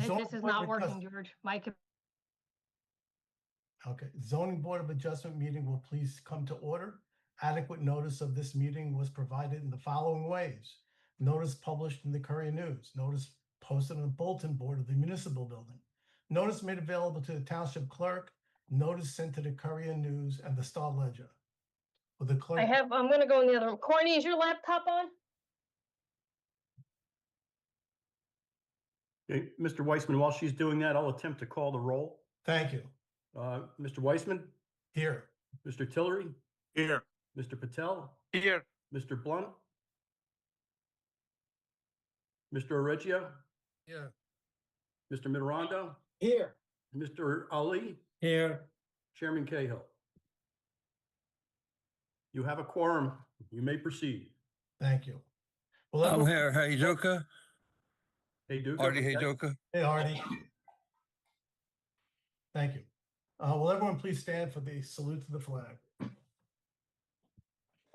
Zoning This is Board of not working, Adjust- George. Okay, Zoning Board of Adjustment meeting will please come to order. Adequate notice of this meeting was provided in the following ways. Notice published in the Courier News, notice posted on the bulletin board of the municipal building, notice made available to the township clerk, notice sent to the Courier News and the Star Ledger. Will the clerk? I'm going to go in the other room. Courtney, is your laptop on? Okay, Mr. Weissman, while she's doing that, I'll attempt to call the roll. Thank you. Mr. Weissman, Here. Mr. Tillery, Here. Mr. Patel, Here. Mr. Blunt, Mr. Oreggio, Here. Mr. Mitterondo, Here. Mr. Ali, Here. Chairman Cahill. You have a quorum. You may proceed. Thank you. Well, I'm here. Hey, Joker. Hey, Duke. Artie, hey, Joker. Hey, Artie. Thank you. Will everyone please stand for the salute to the flag?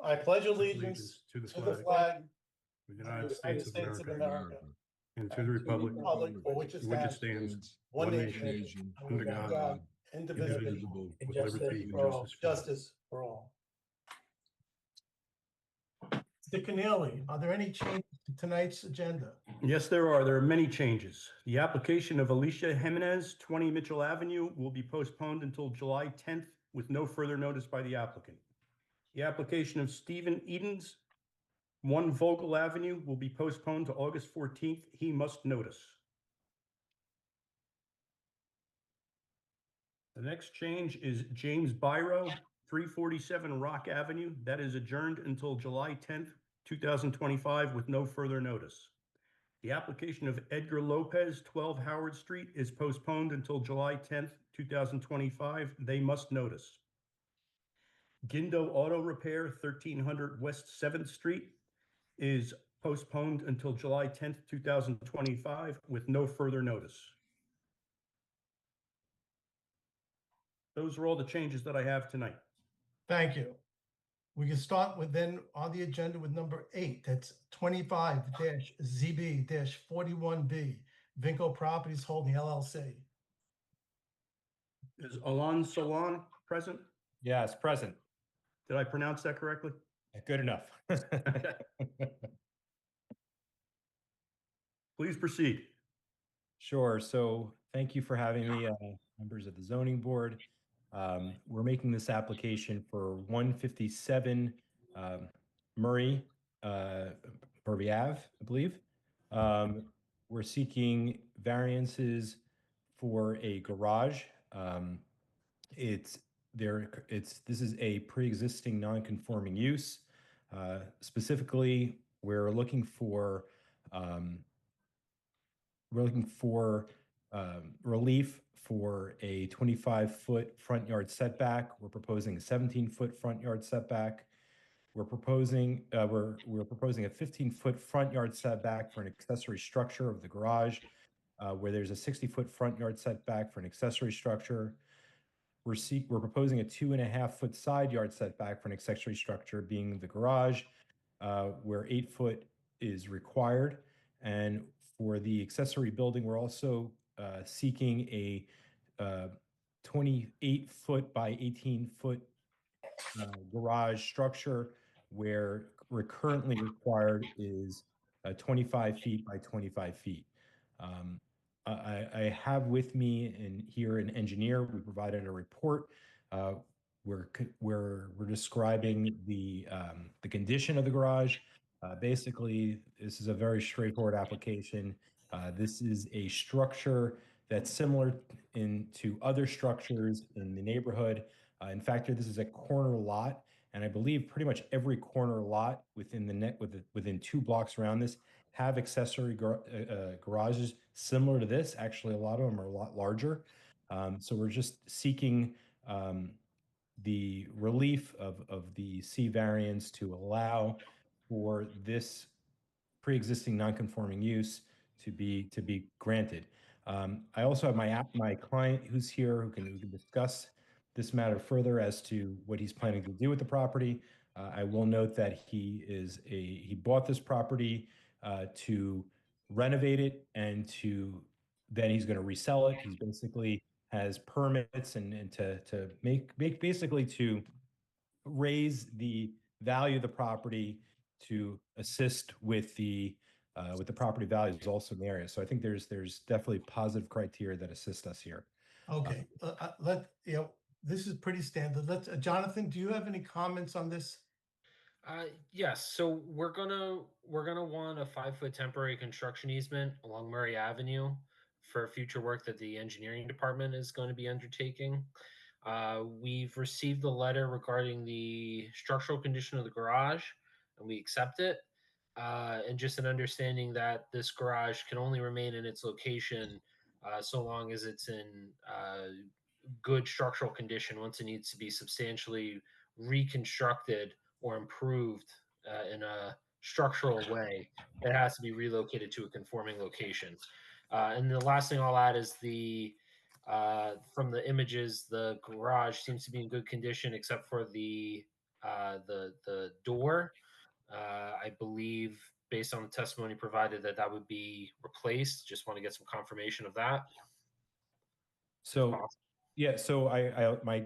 I pledge allegiance to the to the flag of the of United the States of United America and to the republic for which it stands, one nation, under God, indivisible, with justice liberty and for all. justice for all. Justice for all. Mr. Keneally, are there any changes to tonight's agenda? Yes, there are. There are many changes. The application of Alicia Jimenez, 20 Mitchell Avenue, will be postponed until July 10th with no further notice by the applicant. The application of Stephen Edens, 1 Vogel Avenue, will be postponed to August 14th. He must notice. The next change is James Byro, 347 Rock Avenue. That is adjourned until July 10th, 2025 with no further notice. The application of Edgar Lopez, 12 Howard Street, is postponed until July 10th, 2025. They must notice. Gindo Auto Repair, 1300 West 7th Street, is postponed until July 10th, 2025 with no further notice. Those are all the changes that I have tonight. Thank you. We can start with then on the agenda with number 8. That's 25-ZB-41B, Vinco Properties Holding LLC. Is Alon Solon present? Yes, present. Did I pronounce that correctly? Good enough. Please proceed. Sure. So thank you for having me, members of the zoning board. We're making this application for 157 Murray Ave, I believe. We're seeking variances for a garage. This is a pre-existing non-conforming use. Specifically, we're looking for relief for a 25-foot front yard setback. We're proposing a 17-foot front yard setback. We're proposing a 15-foot front yard setback for an accessory structure of the garage, where there's a 60-foot front yard setback for an accessory structure. We're proposing a 2.5-foot side yard setback for an accessory structure, being the garage, where 8 foot is required. And for the accessory building, we're also seeking a 28-foot by 18-foot garage structure, where we're currently required is 25 feet by 25 feet. I have with me here an engineer. We provided a report. We're describing the condition of the garage. Basically, this is a very straightforward application. This is a structure that's similar to other structures in the neighborhood. In fact, this is a corner lot, and I believe pretty much every corner lot within 2 blocks around this have accessory garages similar to this. Actually, a lot of them are a lot larger. So we're just seeking the relief of the C variance to allow for this pre-existing non-conforming use to be granted. I also have my client who's here who can discuss this matter further as to what he's planning to do with the property. I will note that he bought this property to renovate it and to then he's going to resell it. He's basically has permits and to make basically to raise the value of the property to assist with the property values also in the area. So I think there's definitely positive criteria that assist us here. Okay, this is pretty standard. Jonathan, do you have any comments on this? Yes, so we're gonna want a 5-foot temporary construction easement along Murray Avenue for future work that the engineering department is going to be undertaking. We've received the letter regarding the structural condition of the garage, and we accept it. And just an understanding that this garage can only remain in its location so long as it's in good structural condition. Once it needs to be substantially reconstructed or improved in a structural way, it has to be relocated to a conforming location. And the last thing I'll add is from the images, the garage seems to be in good condition except for the door. I believe, based on the testimony provided, that would be replaced. Just want to get some confirmation of that. So, yeah, so my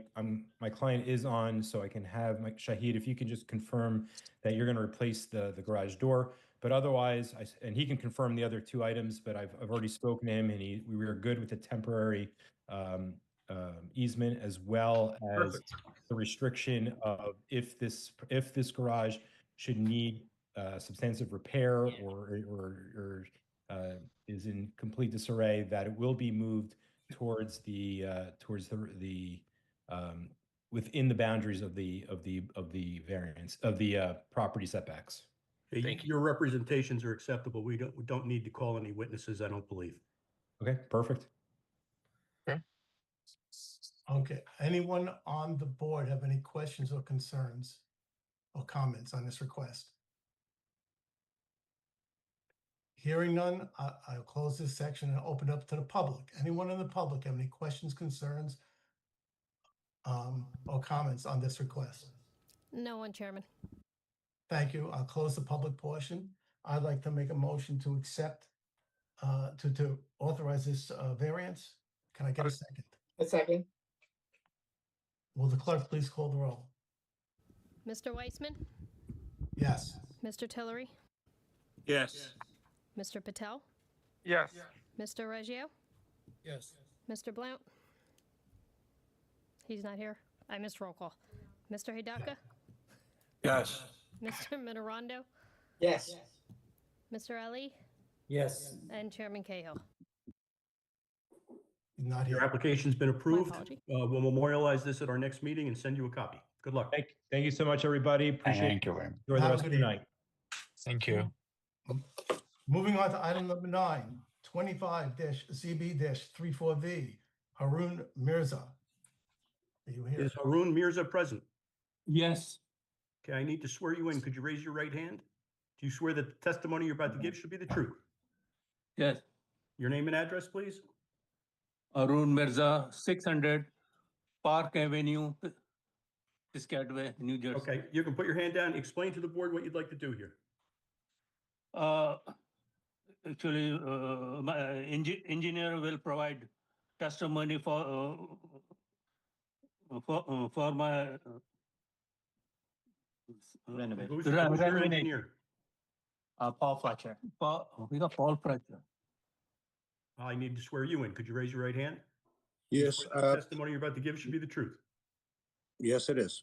client is on, so I can have Shahid, if you can just confirm that you're going to replace the garage door, but otherwise, and he can confirm the other two items, but I've already spoken to him, and we were good with the temporary easement, as well as Perfect. the restriction of if this garage should need substantive repair or is in complete disarray, that it will be moved towards the within the boundaries of the variance of the property setbacks. Hey, Thank you. your representations are acceptable. We don't need to call any witnesses, I don't believe. Okay, perfect. Okay, anyone on the board have any questions or concerns or comments on this request? Hearing none, I'll close this section and open up to the public. Anyone in the public have any questions, concerns, or comments on this request? No one, Chairman. Thank you. I'll close the public portion. I'd like to make a motion to accept, to authorize this variance. Can I get a second? A second. Will the clerk please call the roll? Mr. Weissman, Yes. Mr. Tillery, Yes. Mr. Patel, Yes. Mr. Reggio, Yes. Mr. Blount. He's not here. I missed roll call. Mr. Hidaka, Yes. Mr. Minorando, Yes. Mr. Ali, Yes. and Chairman Cahill. He's not Your here. application's been approved. apology. We'll memorialize this at our next meeting and send you a copy. Good luck. Thank you so much, everybody. Appreciate Thank you very much. Enjoy the Have a rest of good your evening. night. Thank you. Moving on to item number 9, 25-ZB-34V, Harun Mirza. Are you here? Is Harun Mirza present? Yes. Okay, I need to swear you in. Could you raise your right hand? Do you swear that the testimony you're about to give should be the truth? Yes. Your name and address, please? Arun Mirza, 600 Park Avenue, Piscataway, New Jersey. Okay, you can put your hand down. Explain to the board what you'd like to do here. Actually, my engineer will provide testimony for my Who's your renovation. engineer? Paul Fletcher. We got Paul Fletcher. I need to swear you in. Could you raise your right hand? Yes, Swear that the testimony you're about to give should be the truth. yes, it is.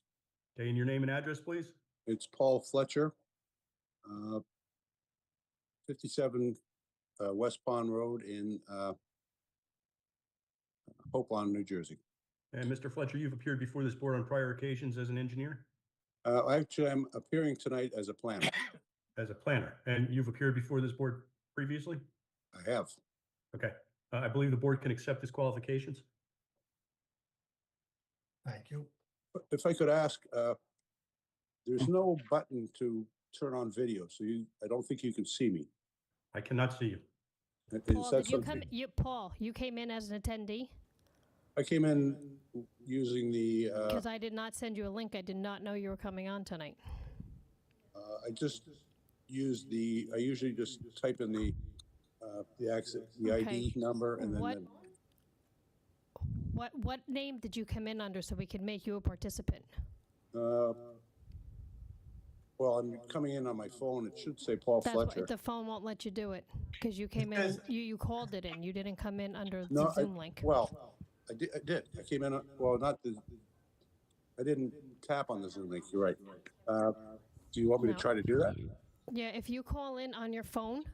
Okay, and your name and address, please? It's Paul Fletcher, 57 West Pond Road in Hope Lawn, New Jersey. And Mr. Fletcher, you've appeared before this board on prior occasions as an engineer, Actually, I'm appearing tonight as a planner. as a planner, and you've appeared before this board previously? I have. Okay, I believe the board can accept his qualifications. Thank you. If I could ask, there's no button to turn on video, so I don't think you can see me. I cannot see you. Is Paul, that did you come? something? Paul, you came in as an attendee I came in using the, because I did not send you a link. I did not know you were coming on tonight. I just used I usually just type in the the Okay. ID number, and then What name did you come in under so we could make you a participant? well, I'm coming in on my phone. It should say Paul That's Fletcher. what the phone won't let you do it because you came in. says- You called it in. You didn't come in under No, the Zoom link. Well, I did. I came in. Well, not the. I didn't tap on the Zoom link. You're right. Do you want me No. to try to do that? Yeah, if you call in on your phone,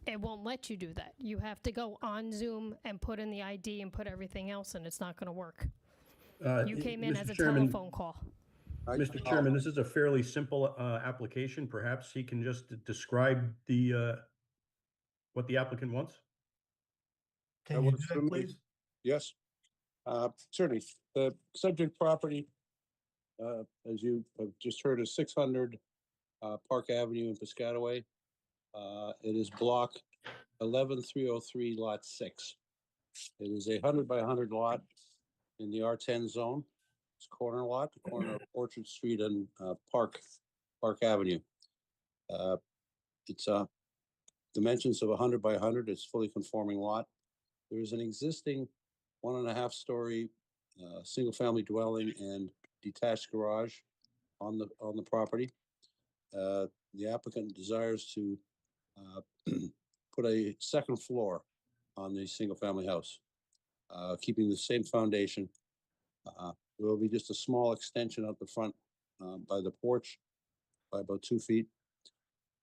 it won't let you do that. You have to go on Zoom and put in the ID and put everything else, and it's not going to work. You came in Mr. as a Chairman, telephone call. Mr. Chairman, this is a fairly simple application. Perhaps he can just describe the what the applicant wants. Can you do that, please? Yes. Certainly. The subject property, as you have just heard, is 600 Park Avenue in Piscataway. It is block 11303, lot 6. It is a 100 by 100 lot in the R10 zone. It's a corner lot, the corner of Orchard Street and Park Avenue. It's dimensions of 100 by 100. It's fully conforming lot. There is an existing 1.5 story single family dwelling and detached garage on the property. The applicant desires to put a second floor on the single family house, keeping the same foundation. There will be just a small extension up the front by the porch by about 2 feet.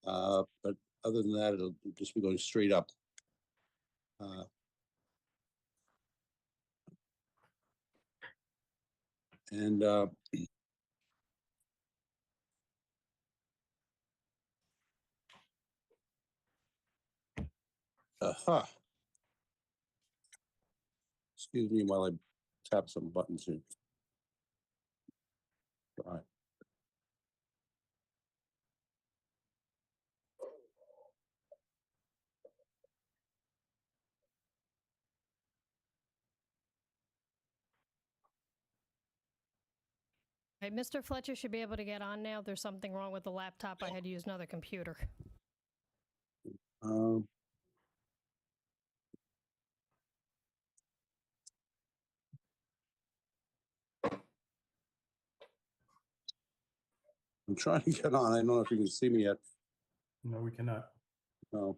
But other than that, it'll just be going straight up. Aha. Excuse me while I tap some buttons here. All right. Right, Mr. Fletcher should be able to get on now. There's something wrong with the laptop. I had to use another computer. I'm trying to get on. I don't know if you can see me yet. No, we cannot. No.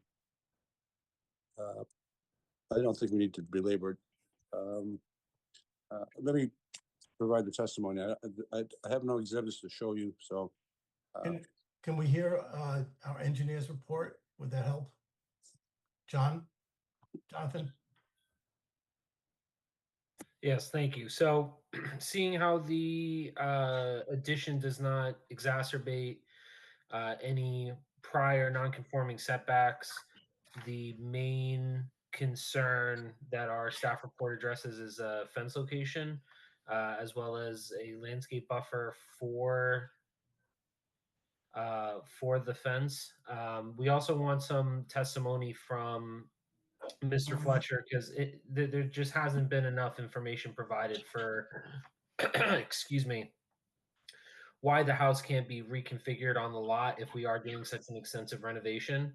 I don't think we need to belabor it. Let me provide the testimony. I have no exhibits to show you, so. Can we hear our engineer's report? Would that help? Jonathan? Yes, thank you. So, seeing how the addition does not exacerbate any prior non-conforming setbacks, the main concern that our staff report addresses is a fence location, as well as a landscape buffer for the fence. We also want some testimony from Mr. Fletcher because there just hasn't been enough information provided for, excuse me, why the house can't be reconfigured on the lot if we are doing such an extensive renovation.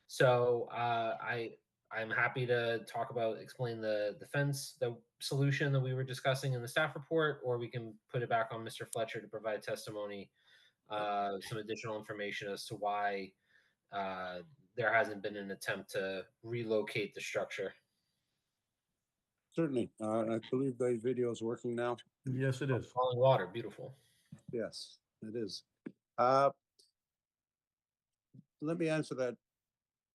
So I'm happy to explain the fence, the solution that we were discussing in the staff report, or we can put it back on Mr. Fletcher to provide testimony, some additional information as to why there hasn't been an attempt to relocate the structure. Certainly. I believe the video is working now. Yes, it is. Falling water, beautiful. Yes, it is. Let me answer that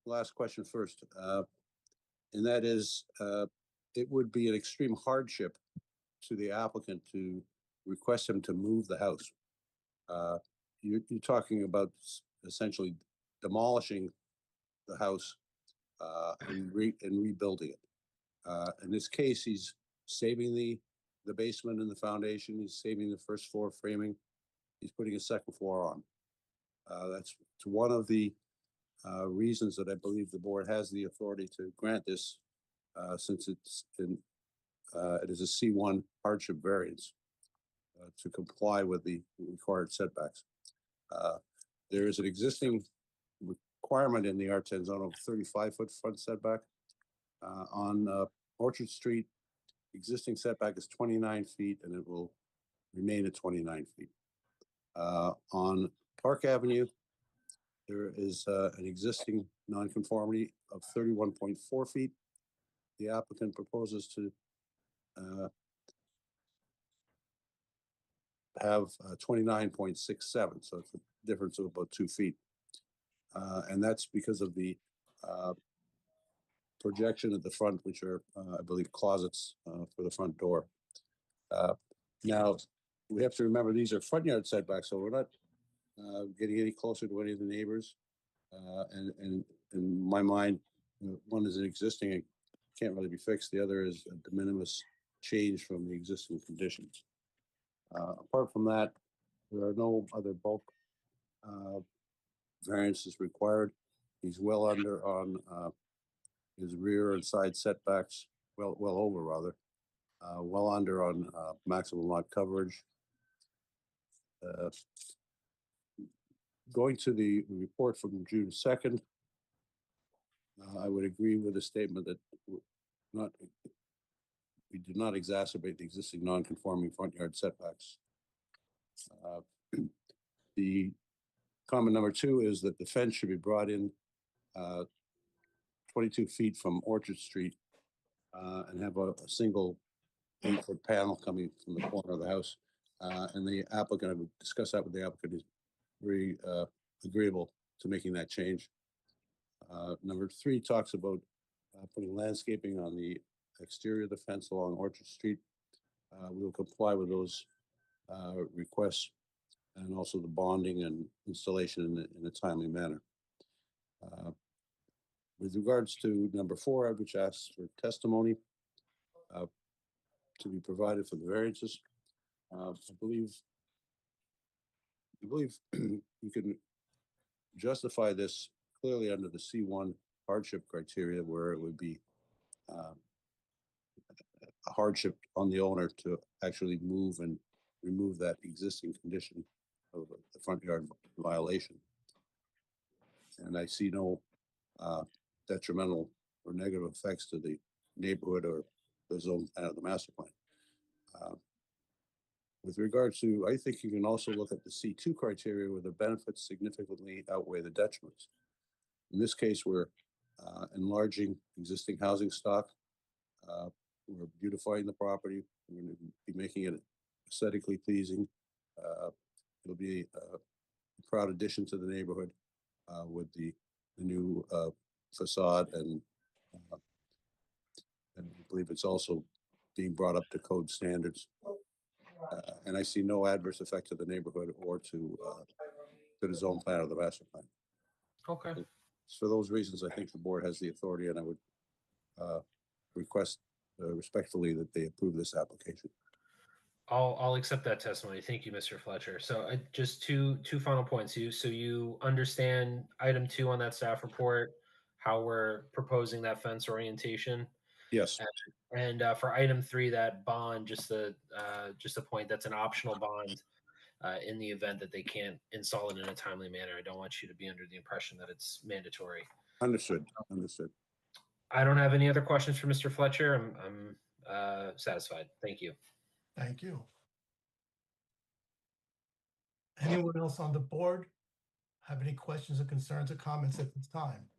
last question first. And that is, it would be an extreme hardship to the applicant to request him to move the house. You're talking about essentially demolishing the house and rebuilding it. In this case, he's saving the basement and the foundation. He's saving the first floor framing. He's putting a second floor on. That's one of the reasons that I believe the board has the authority to grant this, since it is a C1 hardship variance to comply with the required setbacks. There is an existing requirement in the R10 zone of 35-foot front setback. On Orchard Street, existing setback is 29 feet and it will remain at 29 feet. On Park Avenue, there is an existing nonconformity of 31.4 feet. The applicant proposes to have 29.67, so it's a difference of about 2 feet. And that's because of the projection at the front, which are, I believe, closets for the front door. Now, we have to remember these are front yard setbacks, so we're not getting any closer to any of the neighbors. And in my mind, one is an existing, it can't really be fixed. The other is a de minimis change from the existing conditions. Apart from that, there are no other bulk variances required. He's well under on his rear and side setbacks, well over rather, well under on maximum lot coverage. Going to the report from June 2nd, I would agree with the statement that we did not exacerbate the existing non-conforming front yard setbacks. The comment number 2 is that the fence should be brought in 22 feet from Orchard Street and have a single 8-foot panel coming from the corner of the house. And the applicant, I would discuss that with the applicant, is very agreeable to making that change. Number 3 talks about putting landscaping on the exterior of the fence along Orchard Street. We will comply with those requests and also the bonding and installation in a timely manner. With regards to number 4, which asks for testimony to be provided for the variances, I believe you can justify this clearly under the C1 hardship criteria, where it would be a hardship on the owner to actually move and remove that existing condition of the front yard violation. And I see no detrimental or negative effects to the neighborhood or the zone out of the master plan. With regard to, I think you can also look at the C2 criteria where the benefits significantly outweigh the detriments. In this case, we're enlarging existing housing stock. We're beautifying the property. We're going to be making it aesthetically pleasing. It'll be a proud addition to the neighborhood with the new facade, and I believe it's also being brought up to code standards. And I see no adverse effect to the neighborhood or to the zone plan or the master plan. Okay. For those reasons, I think the board has the authority, and I would request respectfully that they approve this application. I'll accept that testimony. Thank you, Mr. Fletcher. So just two final points. So you understand item 2 on that staff report, how we're proposing that fence orientation? Yes. And for item 3, that bond, just a point, that's an optional bond in the event that they can't install it in a timely manner. I don't want you to be under the impression that it's mandatory. Understood. Understood. I don't have any other questions for Mr. Fletcher. I'm satisfied. Thank you. Thank you. Anyone else on the board have any questions or concerns or comments at this time?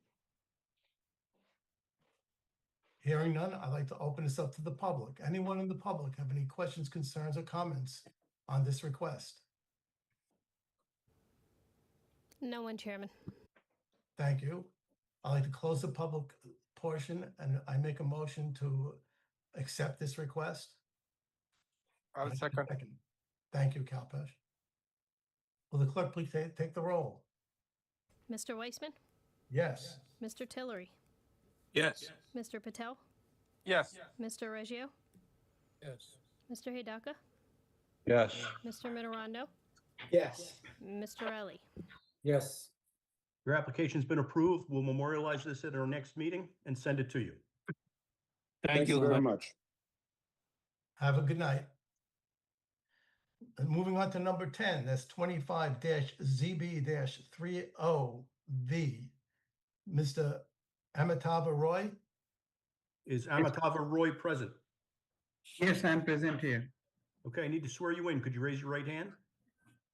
Hearing none, I'd like to open this up to the public. Anyone in the public have any questions, concerns, or comments on this request? No one, Chairman. Thank you. I'd like to close the public portion, and I make a motion to accept this request. I'll second. Thank you, Kalpesh. Will the clerk please take the roll? Mr. Weissman? Yes. Mr. Tillery? Yes. Mr. Patel? Yes. Mr. Reggio? Yes. Mr. Hidaka? Yes. Mr. Minoranno? Yes. Mr. Ellie? Yes. Your application's been approved. We'll memorialize this at our next meeting and send it to you. Thank you very much. Have a good night. And moving on to number 10, that's 25-ZB-30V. Mr. Amitava Roy? Is Amitava Roy present? Yes, I'm present here. Okay, I need to swear you in. Could you raise your right hand?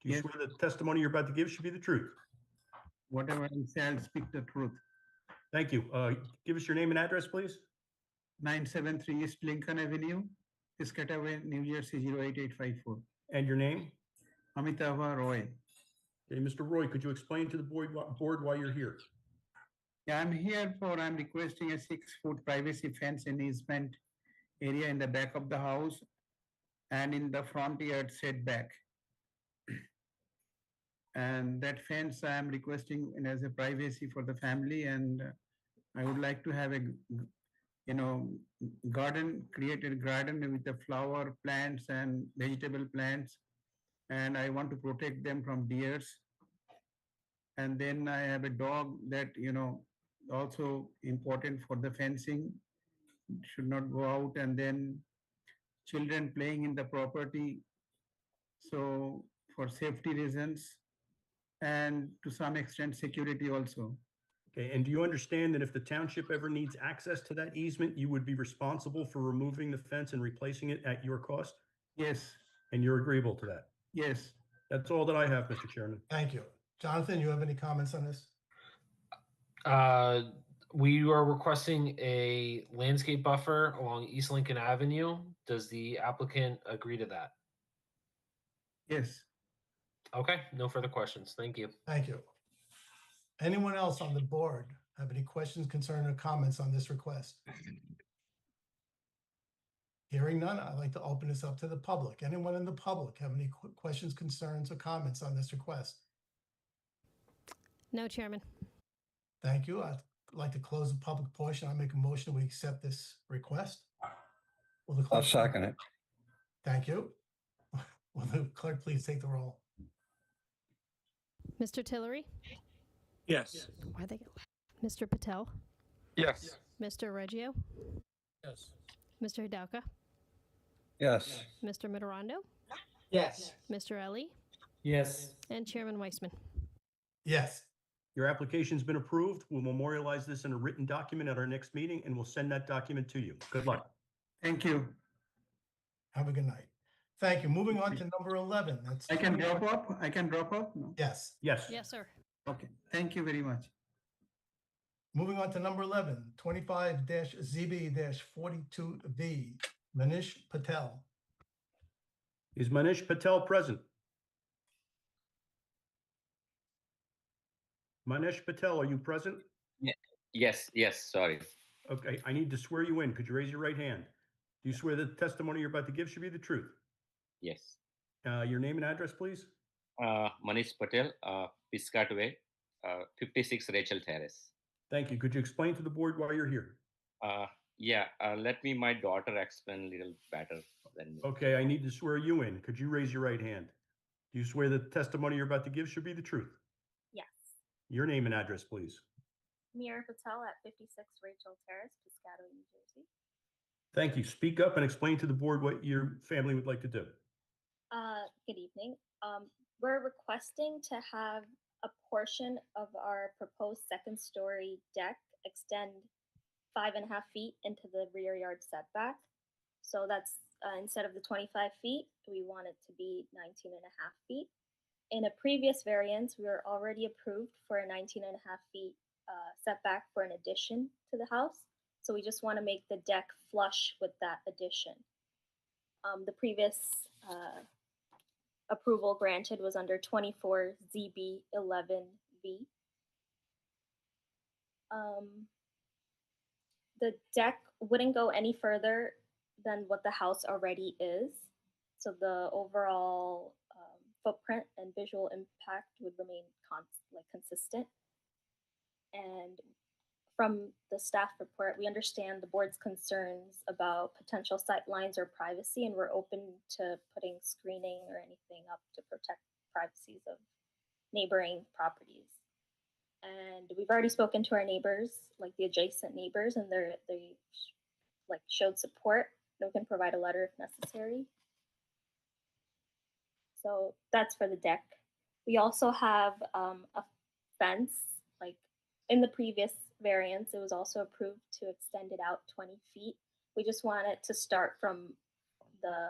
Do you Yes. swear the testimony you're about to give should be the truth? Whatever I say, I'll speak the truth. Thank you. Give us your name and address, please. 973 East Lincoln Avenue, Piscataway, New Jersey 08854. And your name? Amitava Roy. Okay, Mr. Roy, could you explain to the board why you're here? Yeah, I'm requesting a 6-foot privacy fence in easement area in the back of the house and in the front yard setback. And that fence I am requesting as a privacy for the family, and I would like to have a created garden with the flower plants and vegetable plants, and I want to protect them from deers. And then I have a dog that also important for the fencing, should not go out, and then children playing in the property, so for safety reasons and to some extent security also. Okay, and do you understand that if the township ever needs access to that easement, you would be responsible for removing the fence and replacing it at your cost? Yes. And you're agreeable to that? Yes. That's all that I have, Mr. Chairman. Thank you. Jonathan, you have any comments on this? We are requesting a landscape buffer along East Lincoln Avenue. Does the applicant agree to that? Yes. Okay, no further questions. Thank you. Thank you. Anyone else on the board have any questions, concerns, or comments on this request? Hearing none, I'd like to open this up to the public. Anyone in the public have any questions, concerns, or comments on this request? No, Chairman. Thank you. I'd like to close the public portion. I'll make a motion we accept this request. Will the I'll clerk- second it. Thank you. Will the clerk please take the roll? Mr. Tillery? Yes. Why they? Mr. Patel? Yes. Mr. Reggio? Yes. Mr. Hidalgo? Yes. Mr. Mitterondo? Yes. Mr. Ellie? Yes. And Chairman Weissman. Yes. Your application's been approved. We'll memorialize this in a written document at our next meeting, and we'll send that document to you. Good luck. Thank you. Have a good night. Thank you. Moving on to number 11. That's I can drop off? No. Yes. Yes. Yes, sir. Okay. Thank you very much. Moving on to number 11, 25-ZB-42V, Manish Patel. Is Manish Patel present? Manish Patel, are you present? Yes, sorry. Okay, I need to swear you in. Could you raise your right hand? Do you swear that the testimony you're about to give should be the truth? Yes. Your name and address, please? Manish Patel, Piscataway, 56 Rachel Terrace. Thank you. Could you explain to the board why you're here? Let my daughter explain a little better than me. Okay, I need to swear you in. Could you raise your right hand? Do you swear that the testimony you're about to give should be the truth? Yes. Your name and address, please. Mira Patel at 56 Rachel Terrace, Piscataway, New Jersey. Thank you. Speak up and explain to the board what your family would like to do. Good evening. We're requesting to have a portion of our proposed second-story deck extend 5.5 feet into the rear yard setback. So that's instead of the 25 feet, we want it to be 19.5 feet. In a previous variance, we were already approved for a 19.5 feet setback for an addition to the house. So we just want to make the deck flush with that addition. The previous approval granted was under 24 ZB 11V. The deck wouldn't go any further than what the house already is. So the overall footprint and visual impact would remain consistent. And from the staff report, we understand the board's concerns about potential sight lines or privacy, and we're open to putting screening or anything up to protect privacies of neighboring properties. And we've already spoken to our neighbors, like the adjacent neighbors, and they showed support. We can provide a letter if necessary. So that's for the deck. We also have a fence, in the previous variance, it was also approved to extend it out 20 feet. We just want it to start from the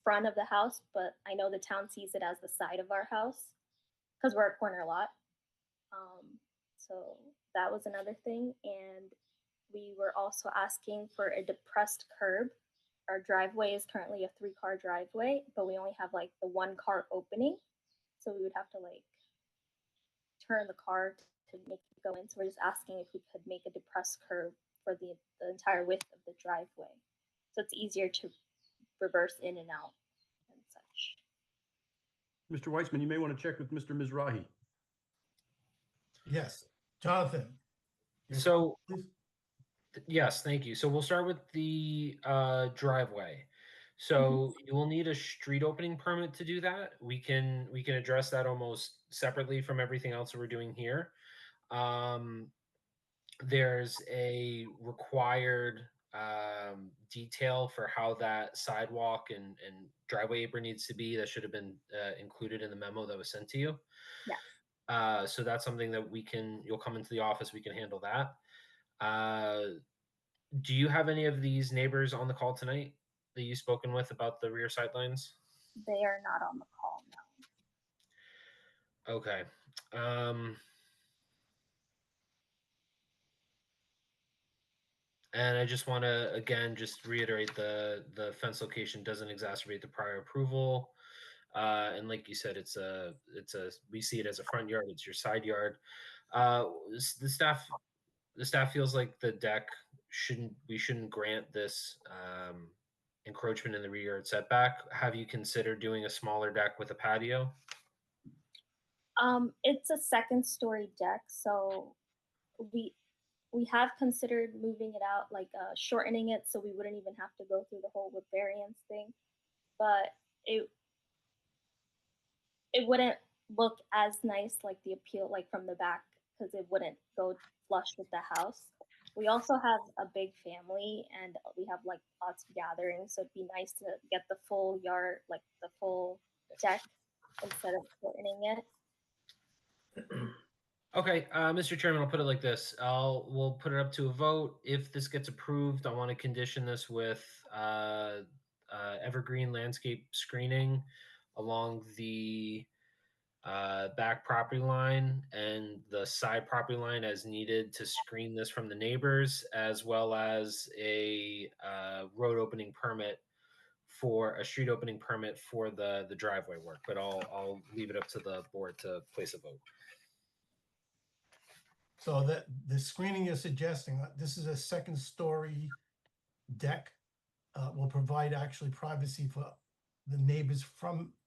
front of the house, but I know the town sees it as the side of our house because we're a corner lot. So that was another thing. And we were also asking for a depressed curb. Our driveway is currently a 3-car driveway, but we only have like the 1-car opening. So we would have to like turn the car to make it go in. So we're just asking if we could make a depressed curb for the entire width of the driveway. So it's easier to reverse in and out and such. Mr. Weissman, you may want to check with Mr. Mizrahi. Yes, Jonathan. your So, please. yes, thank you. So we'll start with the driveway. So you will need a street opening permit to do that. We can address that almost separately from everything else that we're doing here. There's a required detail for how that sidewalk and driveway apron needs to be. That should have been included in the memo that was sent to you. Yeah. So that's something that you'll come into the office, we can handle that. Do you have any of these neighbors on the call tonight that you've spoken with about the rear sight lines? They are not on the call now. Okay. And I just want to again just reiterate the fence location doesn't exacerbate the prior approval. And like you said, we see it as a front yard. It's your side yard. The staff feels like the deck we shouldn't grant this encroachment in the rear yard setback. Have you considered doing a smaller deck with a patio? It's a 2nd-story deck, so we have considered moving it out, like shortening it, so we wouldn't even have to go through the whole wood variance thing. But it wouldn't look as nice like the appeal, like from the back, because it wouldn't go flush with the house. We also have a big family and we have like lots of gatherings, so it'd be nice to get the full yard, like the full deck, instead of shortening it. Okay, Mr. Chairman, I'll put it like this. We'll put it up to a vote. If this gets approved, I want to condition this with evergreen landscape screening along the back property line and the side property line as needed to screen this from the neighbors, as well as a road opening permit for a street opening permit for the driveway work. But I'll leave it up to the board to place a vote. So that the screening you're suggesting, this is a 2nd-story deck, will provide actually privacy for the neighbors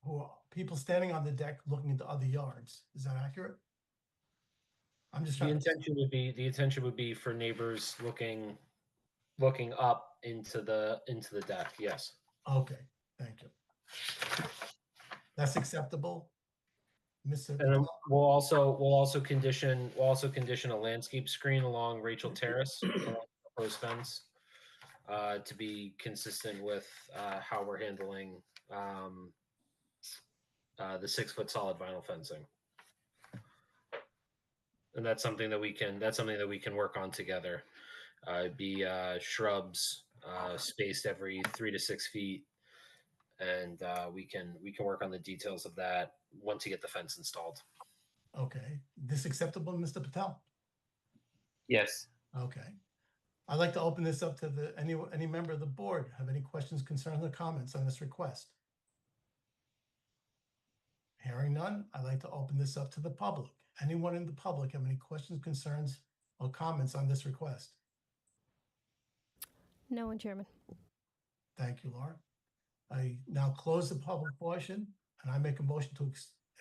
who are people standing on the deck looking into other yards. Is that accurate? I'm just The trying intention would be for neighbors looking up into the deck. Yes. Okay, thank you. That's acceptable, Mr. And then we'll also condition a landscape screen along Rachel Terrace, along the proposed fence, to be consistent with how we're handling the 6-foot solid vinyl fencing. And that's something that we can work on together. Be shrubs spaced every 3 to 6 feet, and we can work on the details of that once you get the fence installed. Okay, this acceptable, Mr. Patel? Yes. Okay. I'd like to open this up to any member of the board. Have any questions, concerns, or comments on this request? Hearing none, I'd like to open this up to the public. Anyone in the public have any questions, concerns, or comments on this request? No one, Chairman. Thank you, Laura. I now close the public portion, and I make a motion to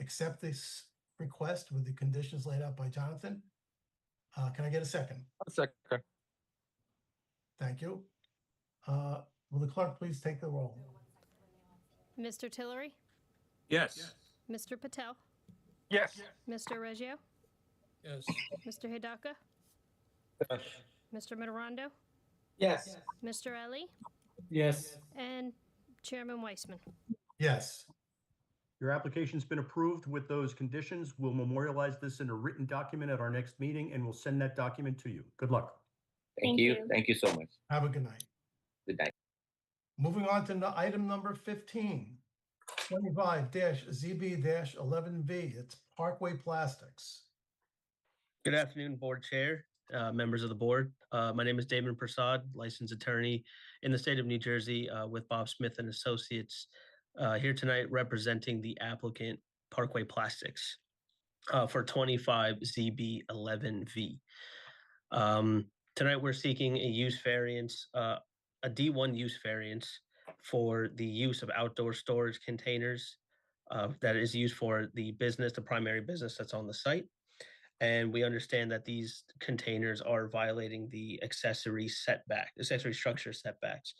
accept this request with the conditions laid out by Jonathan. Can I get a second? A second. Thank you. Will the clerk please take the roll? Mr. Tillery? Yes. Mr. Patel? Yes. Mr. Reggio? Yes. Mr. Hidaka? Yes. Mr. Mitarondo? Yes. Mr. Ali? Yes. And Chairman Weissman. Yes. Your application's been approved with those conditions. We'll memorialize this in a written document at our next meeting, and we'll send that document to you. Good luck. Thank you. Thank you so much. Have a good night. Good night. Moving on to item number 15, 25-ZB-11V. It's Parkway Plastics. Good afternoon, Board Chair, members of the board. My name is David Prasad, licensed attorney in the state of New Jersey with Bob Smith and Associates, here tonight representing the applicant Parkway Plastics for 25-ZB-11V. Tonight we're seeking a use variance, a D1 use variance for the use of outdoor storage containers that is used for the primary business that's on the site. And we understand that these containers are violating the accessory structure setbacks.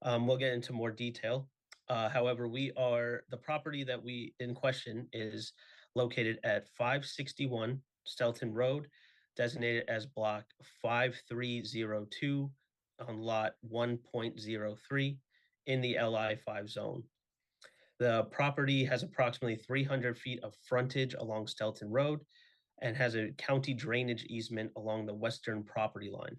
We'll get into more detail. However, the property that we in question is located at 561 Stelton Road, designated as block 5302 on lot 1.03 in the LI5 zone. The property has approximately 300 feet of frontage along Stelton Road and has a county drainage easement along the western property line.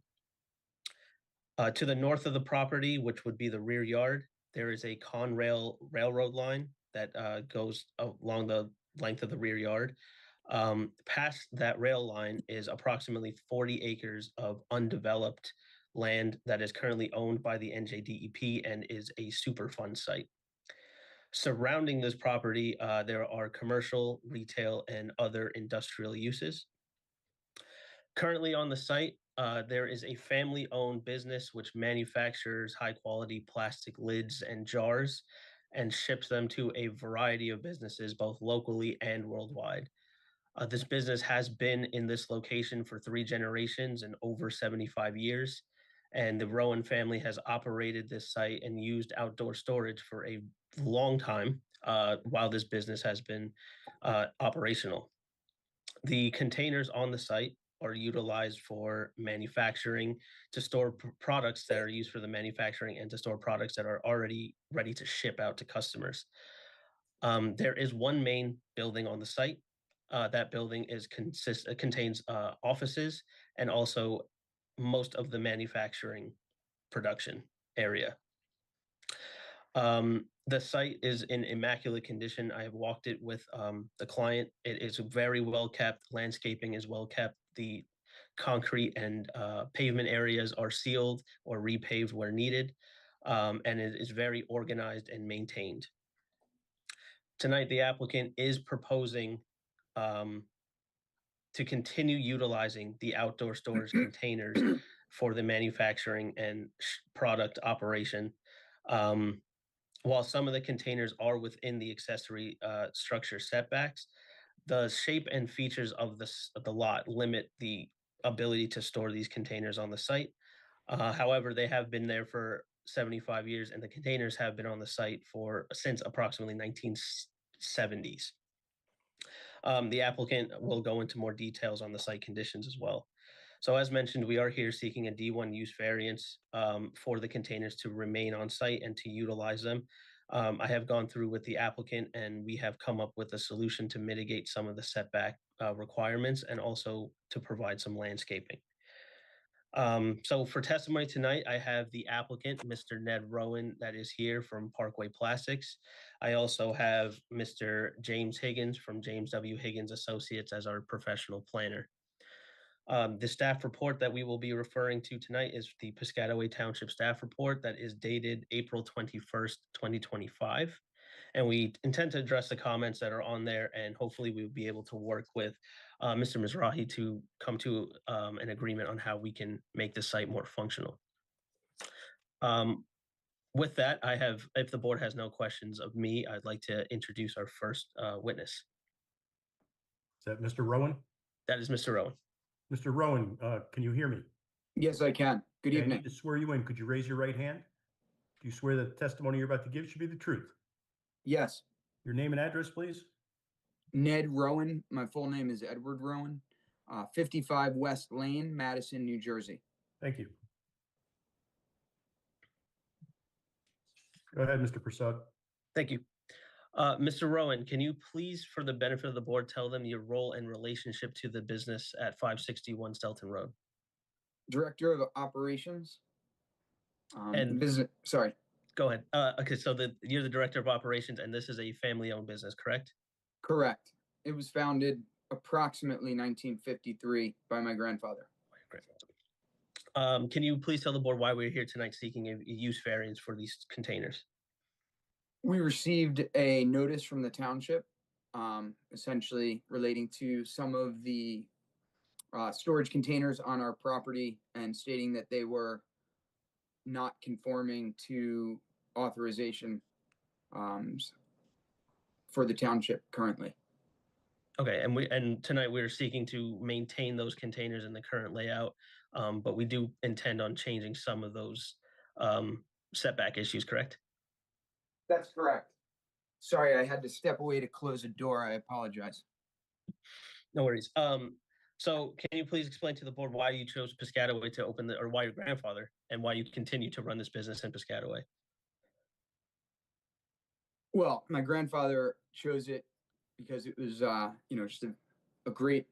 To the north of the property, which would be the rear yard, there is a Conrail railroad line that goes along the length of the rear yard. Past that rail line is approximately 40 acres of undeveloped land that is currently owned by the NJDEP and is a Superfund site. Surrounding this property, there are commercial, retail, and other industrial uses. Currently on the site, there is a family-owned business which manufactures high-quality plastic lids and jars and ships them to a variety of businesses, both locally and worldwide. This business has been in this location for 3 generations and over 75 years, and the Rowan family has operated this site and used outdoor storage for a long time while this business has been operational. The containers on the site are utilized for manufacturing, to store products that are used for the manufacturing, and to store products that are already ready to ship out to customers. There is one main building on the site. That building contains offices and also most of the manufacturing production area. The site is in immaculate condition. I have walked it with the client. It is very well kept. Landscaping is well kept. The concrete and pavement areas are sealed or repaved where needed, and it is very organized and maintained. Tonight, the applicant is proposing to continue utilizing the outdoor storage containers for the manufacturing and product operation. While some of the containers are within the accessory structure setbacks, the shape and features of the lot limit the ability to store these containers on the site. However, they have been there for 75 years, and the containers have been on the site since approximately 1970s. The applicant will go into more details on the site conditions as well. So as mentioned, we are here seeking a D1 use variance for the containers to remain on site and to utilize them. I have gone through with the applicant, and we have come up with a solution to mitigate some of the setback requirements and also to provide some landscaping. So for testimony tonight, I have the applicant, Mr. Ned Rowan, that is here from Parkway Plastics. I also have Mr. James Higgins from James W. Higgins Associates as our professional planner. The staff report that we will be referring to tonight is the Piscataway Township staff report that is dated April 21st, 2025. And we intend to address the comments that are on there, and hopefully we'll be able to work with Mr. Mizrahi to come to an agreement on how we can make the site more functional. With that, if the board has no questions of me, I'd like to introduce our first witness. Is that Mr. Rowan? That is Mr. Rowan. Mr. Rowan, can you hear me? Yes, I can. Good Okay, I evening. need to swear you in. Could you raise your right hand? Do you swear the testimony you're about to give should be the truth? Yes. Your name and address, please. Ned Rowan. My full name is Edward Rowan. 55 West Lane, Madison, New Jersey. Thank you. Go ahead, Mr. Prasad. Thank you. Mr. Rowan, can you please, for the benefit of the board, tell them your role and relationship to the business at 561 Stelton Road? Director of Operations. And- business. Sorry. Go ahead. Okay, so you're the director of operations, and this is a family-owned business, correct? Correct. It was founded approximately 1953 by my grandfather. Great. Can you please tell the board why we're here tonight seeking a use variance for these containers? We received a notice from the township, essentially relating to some of the storage containers on our property and stating that they were not conforming to authorization for the township currently. Okay, and tonight we're seeking to maintain those containers in the current layout, but we do intend on changing some of those setback issues, correct? That's correct. Sorry, I had to step away to close a door. I apologize. No worries. So can you please explain to the board why you chose Piscataway to open or why your grandfather, and why you continue to run this business in Piscataway? Well, my grandfather chose it because it was, just a great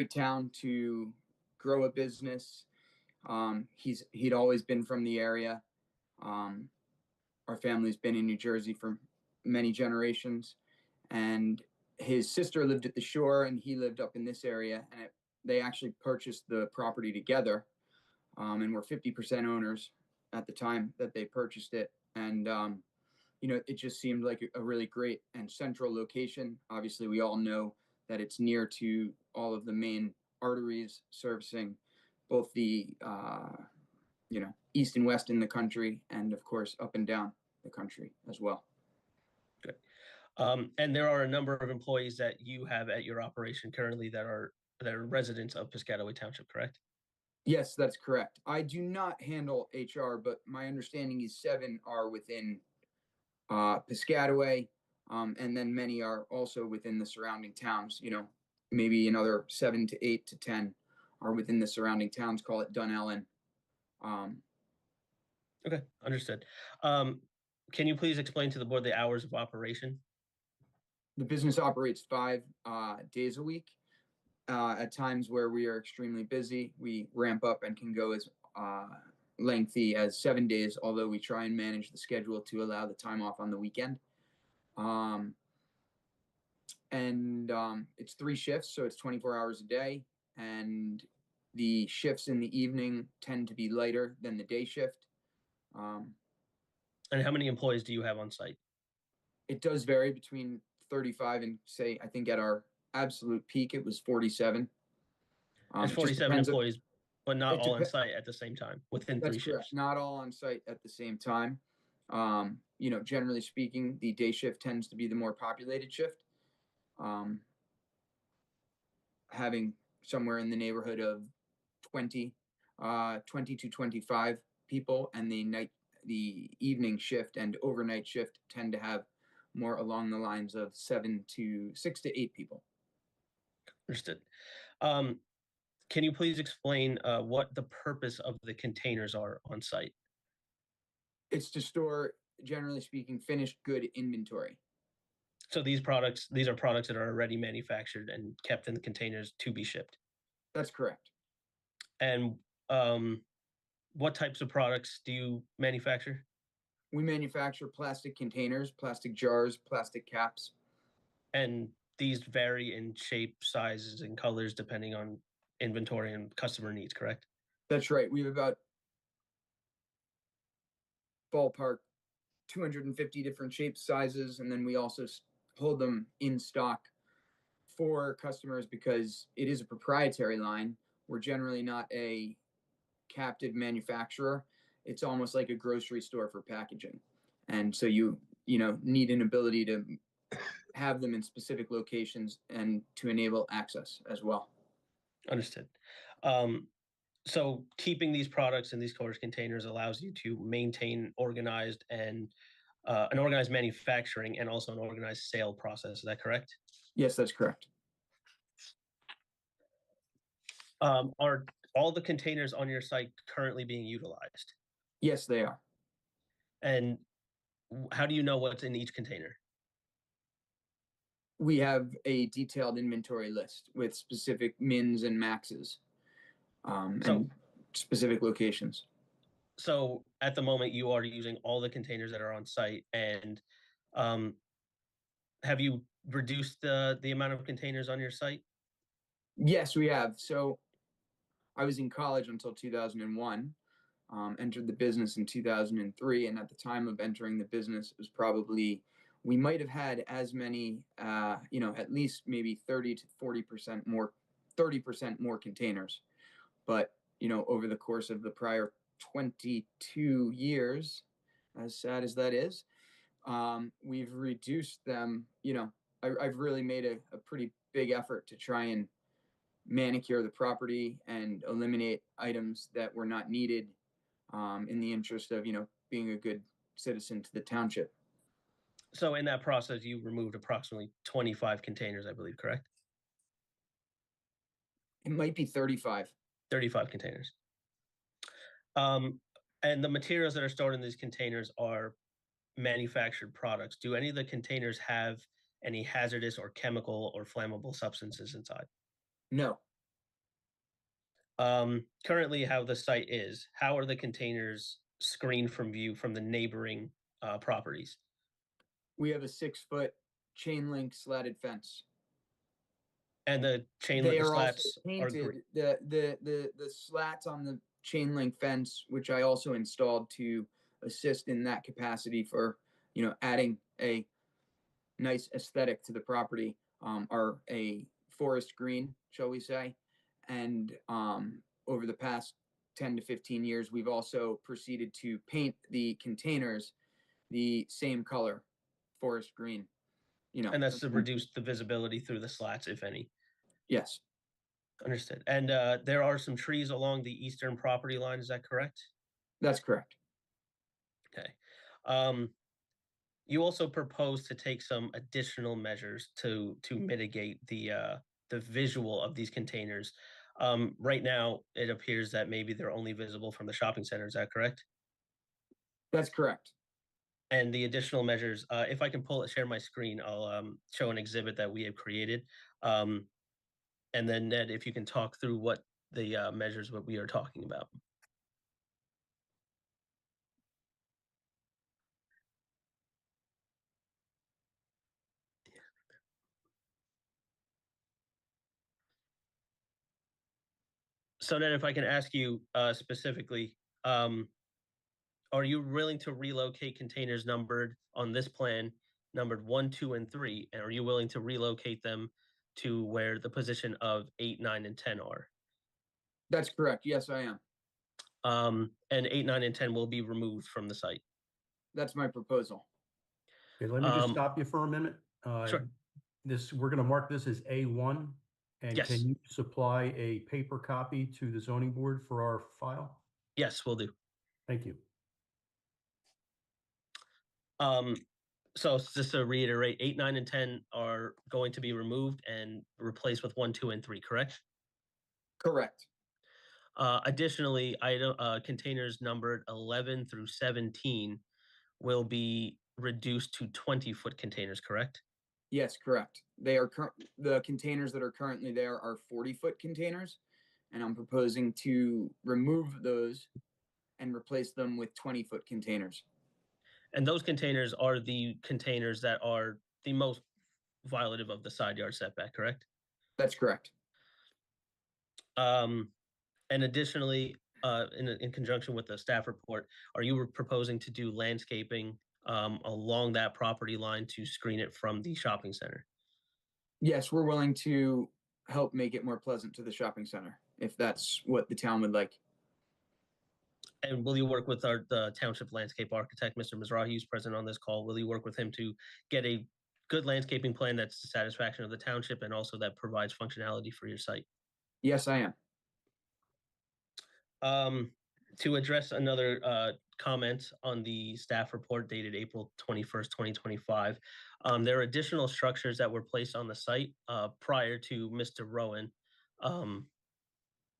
town to grow a business. He'd always been from the area. Our family's been in New Jersey for many generations, and his sister lived at the shore and he lived up in this area, and they actually purchased the property together, and were 50% owners at the time that they purchased it. And, it just seemed like a really great and central location. Obviously, we all know that it's near to all of the main arteries servicing both the, east and west in the country, and of course, up and down the country as well. Good. And there are a number of employees that you have at your operation currently that are residents of Piscataway Township, correct? Yes, that's correct. I do not handle HR, but my understanding is 7 are within Piscataway, and then many are also within the surrounding towns. Maybe another 7 to 8 to 10 are within the surrounding towns. Call it Dunellen. Okay, understood. Can you please explain to the board the hours of operation? The business operates 5 days a week. At times where we are extremely busy, we ramp up and can go as lengthy as 7 days, although we try and manage the schedule to allow the time off on the weekend. It's 3 shifts, so it's 24 hours a day. And the shifts in the evening tend to be lighter than the day shift. And how many employees do you have on site? It does vary between 35 and, say, I think at our absolute peak, it was 47. There's 47 employees, but not all on site at the same time within 3 shifts. Not all on site at the same time. Generally speaking, the day shift tends to be the more populated shift, having somewhere in the neighborhood of 20 to 25 people, and the evening shift and overnight shift tend to have more along the lines of 6 to 8 people. Understood. Can you please explain what the purpose of the containers are on site? It's to store, generally speaking, finished good inventory. So these are products that are already manufactured and kept in the containers to be shipped. That's correct. And what types of products do you manufacture? We manufacture plastic containers, plastic jars, plastic caps. And these vary in shape, sizes, and colors depending on inventory and customer needs, correct? That's right. We have about ballpark 250 different shapes, sizes, and then we also hold them in stock for customers because it is a proprietary line. We're generally not a captive manufacturer. It's almost like a grocery store for packaging. And so you need an ability to have them in specific locations and to enable access as well. Understood. So keeping these products in these storage containers allows you to maintain organized and an organized manufacturing and also an organized sale process. Is that correct? Yes, that's correct. Are all the containers on your site currently being utilized? Yes, they are. And How do you know what's in each container? We have a detailed inventory list with specific mins and maxes, and specific locations. So at the moment, you are using all the containers that are on site, and have you reduced the amount of containers on your site? Yes, we have. So I was in college until 2001, entered the business in 2003. And at the time of entering the business, it was probably, we might have had as many, at least maybe 30 to 40% more, 30% more containers. But, over the course of the prior 22 years, as sad as that is, we've reduced them. I've really made a pretty big effort to try and manicure the property and eliminate items that were not needed, in the interest of, being a good citizen to the township. So in that process, you removed approximately 25 containers, I believe, correct? It might be 35. 35 containers. And the materials that are stored in these containers are manufactured products. Do any of the containers have any hazardous or chemical or flammable substances inside? No. Currently, how the site is, how are the containers screened from view from the neighboring properties? We have a 6-foot chain link slatted fence. And the chain They link are also slats are painted. The slats on the chain link fence, which I also installed to assist in that capacity for, adding a nice aesthetic to the property, are a forest green, shall we say. And over the past 10 to 15 years, we've also proceeded to paint the containers the same color, forest green. and that's to reduce the visibility through the slats, if any. Yes. Understood. And there are some trees along the eastern property line, is that correct? That's correct. Okay. You also propose to take some additional measures to mitigate the visual of these containers. Right now, it appears that maybe they're only visible from the shopping center. Is that correct? That's correct. And the additional measures, if I can share my screen, I'll show an exhibit that we have created. And then Ned, if you can talk through what the measures what we are talking about. So then if I can ask you specifically, are you willing to relocate containers numbered on this plan, numbered 1, 2, and 3? And are you willing to relocate them to where the position of 8, 9, and 10 are? That's correct. Yes, I am. And 8, 9, and 10 will be removed from the site. That's my proposal. Okay, let me just stop you for a minute. Sure. We're going to mark this as A1. And Yes. can you supply a paper copy to the zoning board for our file? Yes, we'll do. Thank you. So just to reiterate, 8, 9, and 10 are going to be removed and replaced with 1, 2, and 3, correct? Correct. Additionally, containers numbered 11 through 17 will be reduced to 20-foot containers, correct? Yes, correct. They are the containers that are currently there are 40-foot containers, and I'm proposing to remove those and replace them with 20-foot containers. And those containers are the containers that are the most violative of the side yard setback, correct? That's correct. And additionally, in conjunction with the staff report, are you proposing to do landscaping along that property line to screen it from the shopping center? Yes, we're willing to help make it more pleasant to the shopping center if that's what the town would like. And will you work with the township landscape architect, Mr. Mizrahi, who's present on this call? Will you work with him to get a good landscaping plan that's the satisfaction of the township and also that provides functionality for your site? Yes, I am. To address another comment on the staff report dated April 21st, 2025, there are additional structures that were placed on the site prior to Mr. Rowan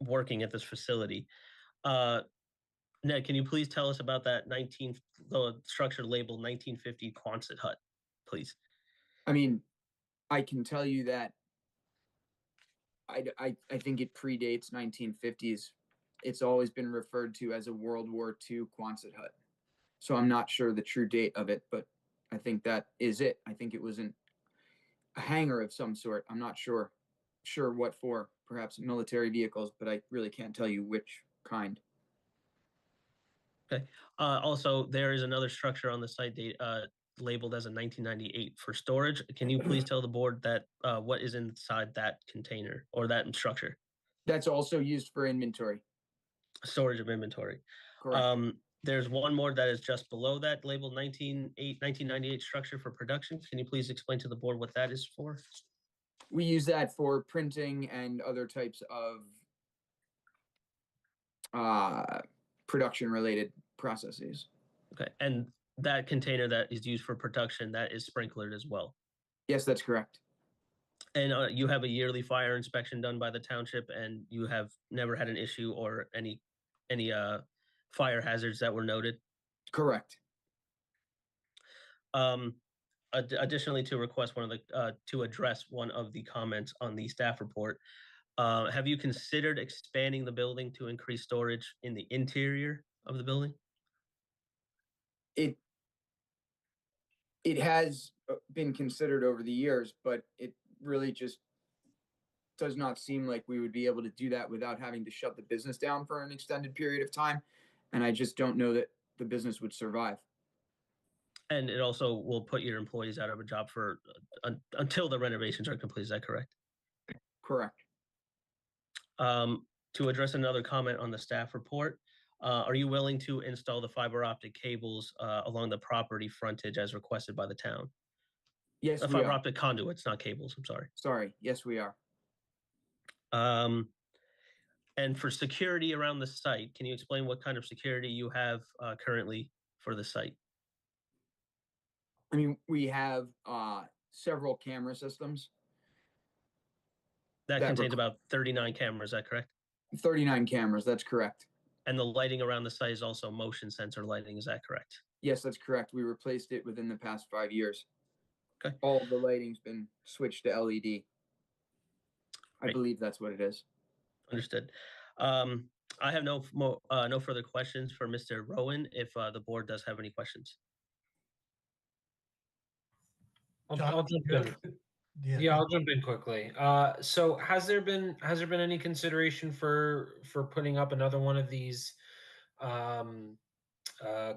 working at this facility. Ned, can you please tell us about that the structure labeled 1950 Quonset hut, please? I mean, I can tell you that I think it predates 1950s. It's always been referred to as a World War II Quonset hut. So I'm not sure the true date of it, but I think that is it. I think it was a hangar of some sort. I'm not sure what for, perhaps military vehicles, but I really can't tell you which kind. Okay. Also, there is another structure on the site labeled as a 1998 for storage. Can you please tell the board that what is inside that container or that structure? That's also used for inventory. Storage of inventory. Correct. There's one more that is just below that labeled 1998 structure for production. Can you please explain to the board what that is for? We use that for printing and other types of production related processes. Okay. And that container that is used for production, that is sprinklered as well. Yes, that's correct. And you have a yearly fire inspection done by the township, and you have never had an issue or any fire hazards that were noted? Correct. Additionally, to request to address one of the comments on the staff report, have you considered expanding the building to increase storage in the interior of the building? It has been considered over the years, but it really just does not seem like we would be able to do that without having to shut the business down for an extended period of time. And I just don't know that the business would survive. And it also will put your employees out of a job for until the renovations are complete. Is that correct? Correct. To address another comment on the staff report, are you willing to install the fiber optic cables along the property frontage as requested by the town? Yes, we fiber are. optic conduits, not cables. I'm sorry. Sorry. Yes, we are. And for security around the site, can you explain what kind of security you have currently for the site? I mean, we have several camera systems. That contains about 39 cameras, is that correct? 39 cameras, that's correct. And the lighting around the site is also motion sensor lighting, is that correct? Yes, that's correct. We replaced it within the past 5 years. Okay. All of the lighting's been switched to LED. I Great. believe that's what it is. Understood. I have no further questions for Mr. Rowan if the board does have any questions. I'll John, jump good. in. Yeah, I'll jump in quickly. So has there been any consideration for putting up another one of these? I'm going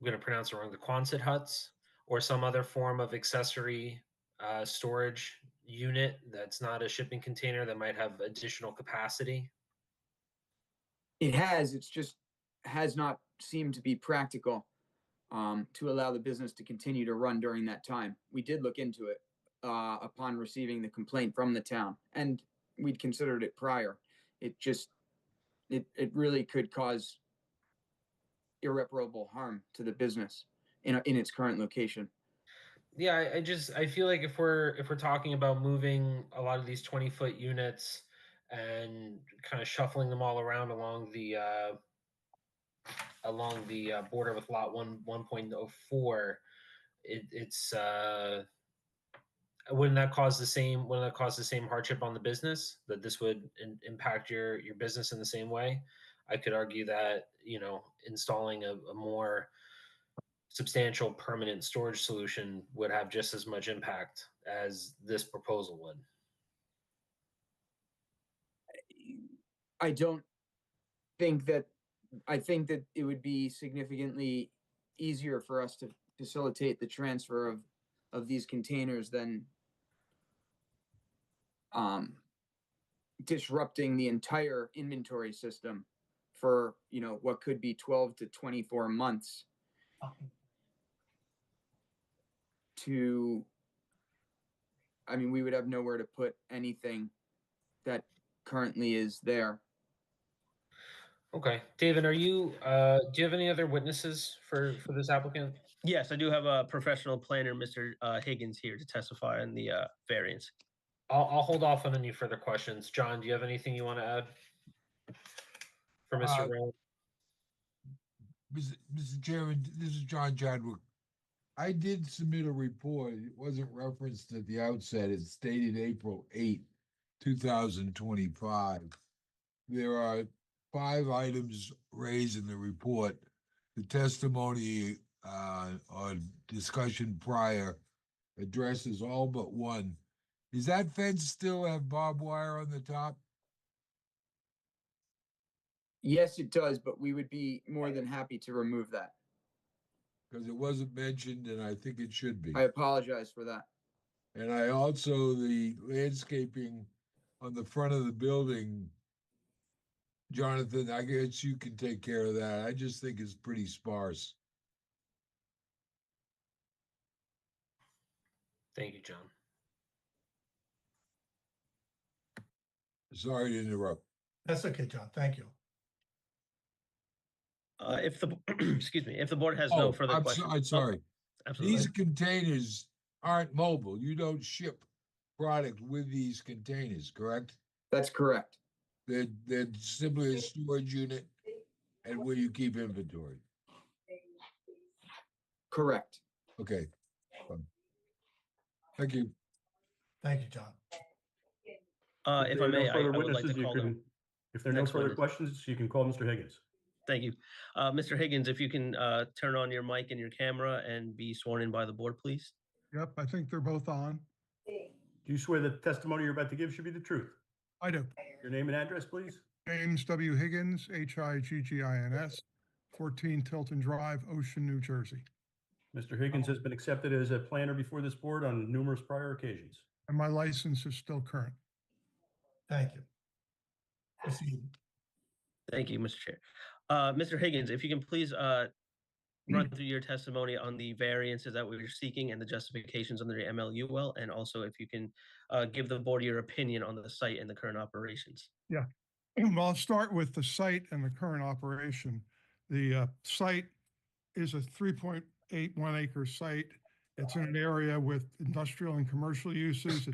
to pronounce it wrong. The Quonset huts, or some other form of accessory storage unit that's not a shipping container that might have additional capacity? It has. It's just has not seemed to be practical to allow the business to continue to run during that time. We did look into it upon receiving the complaint from the town, and we'd considered it prior. It just it really could cause irreparable harm to the business in its current location. Yeah, I feel like if we're talking about moving a lot of these 20-foot units and kind of shuffling them all around along the border with lot 1.04, it's wouldn't that cause the same hardship on the business, that this would impact your business in the same way? I could argue that, installing a more substantial permanent storage solution would have just as much impact as this proposal would. I don't think that. I think that it would be significantly easier for us to facilitate the transfer of these containers than disrupting the entire inventory system for what could be 12 to 24 months we would have nowhere to put anything that currently is there. Okay, David, do you have any other witnesses for this applicant? Yes, I do have a professional planner, Mr. Higgins, here to testify on the variance. I'll hold off on any further questions. John, do you have anything you want to add for Mr. Rowan? Mr. Chairman, this is John Chadwick. I did submit a report. It wasn't referenced at the outset. It's dated April 8, 2025. There are 5 items raised in the report. The testimony or discussion prior addresses all but one. Does that fence still have barbed wire on the top? Yes, it does, but we would be more than happy to remove that. Because it wasn't mentioned, and I think it should be. I apologize for that. And I also, the landscaping on the front of the building, Jonathan, I guess you can take care of that. I just think it's pretty sparse. Thank you, John. Sorry to interrupt. That's okay, John. Thank you. If the excuse me, if the board has no further questions, I'm sorry. Absolutely. These containers aren't mobile. You don't ship product with these containers, correct? That's correct. They're simply a storage unit and where you keep inventory. Correct. Okay. Fine. Thank you. Thank you, John. If I may, I would like to call them. If there are no further questions, you can call Mr. Higgins. Thank you. Mr. Higgins, if you can turn on your mic and your camera and be sworn in by the board, please. Yep, I think they're both on. Do you swear the testimony you're about to give should be the truth? I do. Your name and address, please? James W. Higgins, Higgins, 14 Tilton Drive, Ocean, New Jersey. Mr. Higgins has been accepted as a planner before this board on numerous prior occasions. And my license is still current. Thank you. Proceed. Thank you, Mr. Chair. Mr. Higgins, if you can please run through your testimony on the variances that we're seeking and the justifications under the MLUL, and also if you can give the board your opinion on the site and the current operations. Yeah. Well, I'll start with the site and the current operation. The site is a 3.81 acre site. It's in an area with industrial and commercial uses.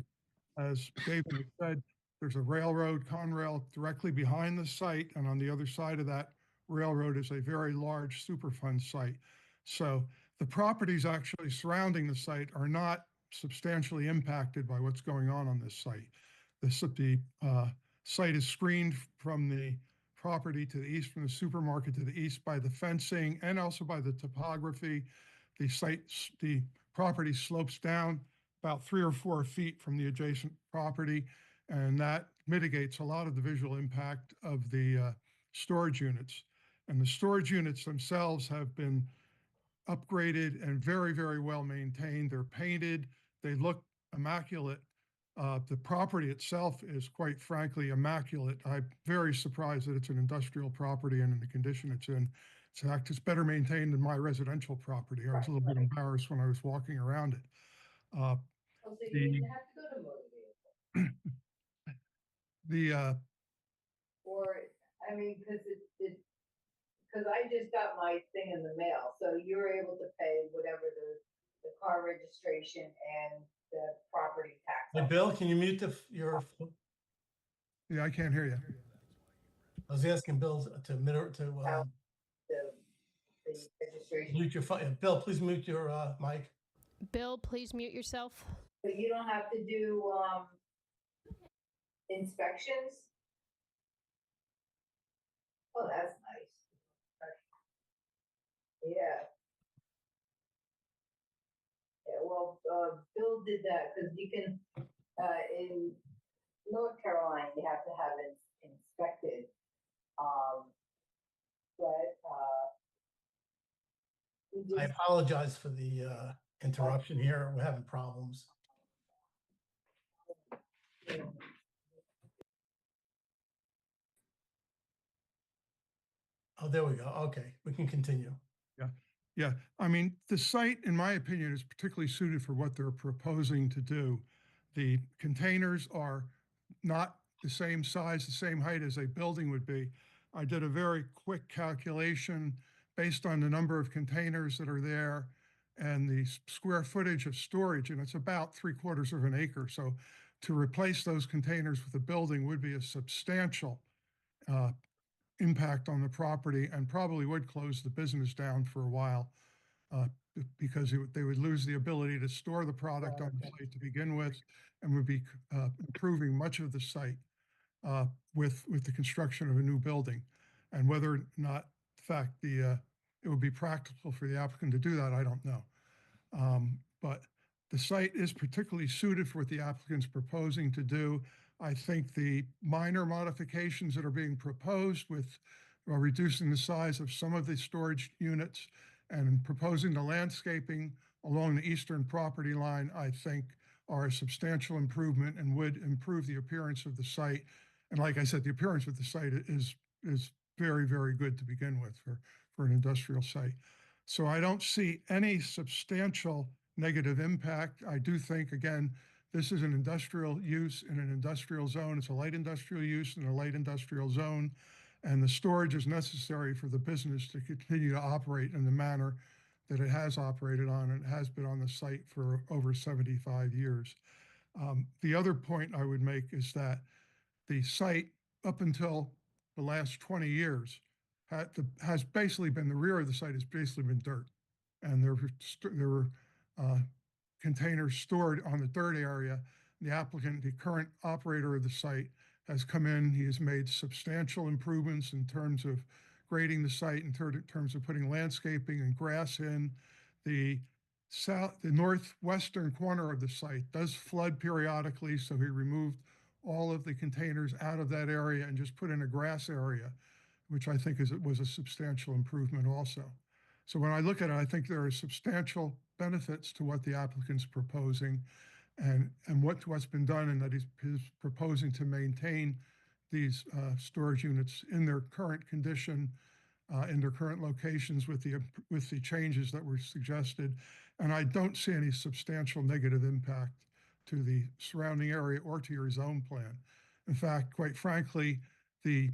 As David said, there's a railroad, Conrail, directly behind the site, and on the other side of that railroad is a very large Superfund site. So the properties actually surrounding the site are not substantially impacted by what's going on this site. The site is screened from the property to the east, from the supermarket to the east by the fencing and also by the topography. The property slopes down about 3 or 4 feet from the adjacent property, and that mitigates a lot of the visual impact of the storage units. And the storage units themselves have been upgraded and very, very well maintained. They're painted. They look immaculate. The property itself is, quite frankly, immaculate. I'm very surprised that it's an industrial property and in the condition it's in. In fact, it's better maintained than my residential property. I was a little bit embarrassed when I was walking around it. Because I just got my thing in the mail, so you're able to pay whatever the car registration and the property tax. Hey, Bill, can you mute your? Yeah, I can't hear you. I was asking Bill to the registration. mute your phone. Bill, please mute your mic. Bill, please mute yourself. So you don't have to do inspections? Oh, that's nice. Yeah. Yeah, well, Bill did that because you can, in North Carolina, you have to have it inspected. I apologize for the interruption here. We're having problems. Oh, there we go. Okay, we can continue. Yeah. I mean, the site, in my opinion, is particularly suited for what they're proposing to do. The containers are not the same size, the same height as a building would be. I did a very quick calculation based on the number of containers that are there and the square footage of storage, and it's about 3/4 of an acre. So to replace those containers with a building would be a substantial impact on the property and probably would close the business down for a while because they would lose the ability to store the product on the site to begin with and would be improving much of the site with the construction of a new building. And whether or not, in fact, it would be practical for the applicant to do that, I don't know. But the site is particularly suited for what the applicant's proposing to do. I think the minor modifications that are being proposed with reducing the size of some of the storage units and proposing the landscaping along the eastern property line, I think are a substantial improvement and would improve the appearance of the site. And like I said, the appearance of the site is very, very good to begin with for an industrial site. So I don't see any substantial negative impact. I do think, again, this is an industrial use in an industrial zone. It's a light industrial use in a light industrial zone. And the storage is necessary for the business to continue to operate in the manner that it has operated on and has been on the site for over 75 years. The other point I would make is that the site, up until the last 20 years, has basically been, the rear of the site has basically been dirt. And there were containers stored on the dirt area. The applicant, the current operator of the site, has come in. He has made substantial improvements in terms of grading the site, in terms of putting landscaping and grass in. The northwestern corner of the site does flood periodically, so he removed all of the containers out of that area and just put in a grass area, which I think was a substantial improvement also. So when I look at it, I think there are substantial benefits to what the applicant's proposing and what's been done, and that he's proposing to maintain these storage units in their current condition, in their current locations with the changes that were suggested. And I don't see any substantial negative impact to the surrounding area or to your zone plan. In fact, quite frankly, the